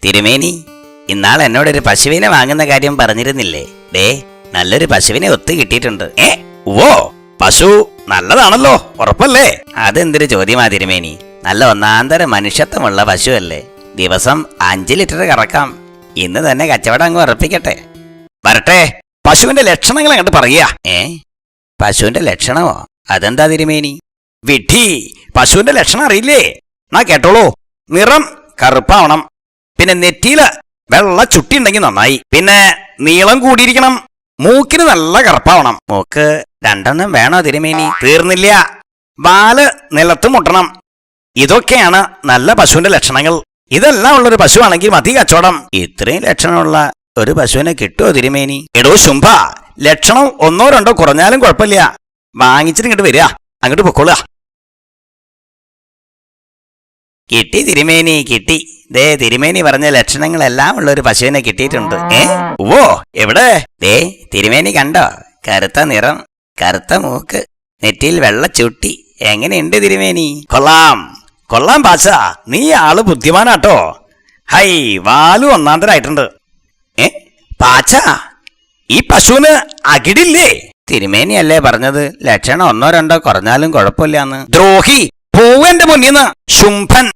തിരുമേനി, ഇന്നാൾ എന്നോടൊരു പശുവിനെ വാങ്ങുന്ന കാര്യം പറഞ്ഞിരുന്നില്ലേ? ദേ, നല്ലൊരു പശുവിനെ ഒത്തു കിട്ടിയിട്ടുണ്ട്. ഓ, പശു നല്ലതാണല്ലോ, ഉറപ്പല്ലേ? അതെന്തൊരു ചോദ്യമാ തിരുമേനി? നല്ല ഒന്നാന്തര മനുഷ്യത്വമുള്ള പശുവല്ലേ? ദിവസം 5 ലിറ്റർ കറക്കാം. ഇന്ന് തന്നെ കച്ചവടം അങ്ങ് ഉറപ്പിക്കട്ടെ. വരട്ടെ, പശുവിന്റെ ലക്ഷണങ്ങൾ അങ്ങോട്ട് പറയുക. പശുവിന്റെ ലക്ഷണമോ? അതെന്താ തിരുമേനി? വിഡ്ഢി, പശുവിന്റെ ലക്ഷണം അറിയില്ലേ? എന്നാ കേട്ടോളൂ. നിറം കറുപ്പാവണം, പിന്നെ നെറ്റിയില് വെള്ള ചുട്ടി ഉണ്ടെങ്കിൽ നന്നായി, പിന്നെ നീളം കൂടിയിരിക്കണം, മൂക്കിന് നല്ല കറുപ്പാവണം. മൂക്ക് 2 വേണോ തിരുമേനി? തീർന്നില്ല, വാല് നിലത്ത് മുട്ടണം. ഇതൊക്കെയാണ് നല്ല പശുവിന്റെ ലക്ഷണങ്ങൾ. ഇതെല്ലാം ഉള്ളൊരു പശുവാണെങ്കിൽ മതി കച്ചവടം. ഇത്രയും ലക്ഷണമുള്ള ഒരു പശുവിനെ കിട്ടുമോ തിരുമേനി? എടോ ശുംഭ, ലക്ഷണം 1 2 കുറഞ്ഞാലും കുഴപ്പമില്ല. വാങ്ങിച്ചിട്ട് ഇങ്ങോട്ട് വരിക, അങ്ങോട്ട് പൊക്കോളുക. കിട്ടി തിരുമേനി, കിട്ടി. ദേ, തിരുമേനി പറഞ്ഞ ലക്ഷണങ്ങളെല്ലാം ഉള്ള ഒരു പശുവിനെ കിട്ടിയിട്ടുണ്ട്. ഓ, എവിടെ? ദേ, തിരുമേനി കണ്ടോ? കറുത്ത നിറം, കറുത്ത മൂക്ക്, നെറ്റിയിൽ വെള്ള ചുട്ടി. എങ്ങനെയുണ്ട് തിരുമേനി? കൊള്ളാം കൊള്ളാം പാച്ച, നീ ആള് ബുദ്ധിമാനാട്ടോ. ഹൈ, വാലും ഒന്നാന്തരായിട്ടുണ്ട്. പാച്ച, ഈ പശുവിന് അകിടില്ലേ? തിരുമേനിയല്ലേ പറഞ്ഞത് ലക്ഷണം 1 2 കുറഞ്ഞാലും കുഴപ്പമില്ലാന്ന്? ദ്രോഹി, പോവെന്റെ മുന്നിന്ന് ശുംഭൻ.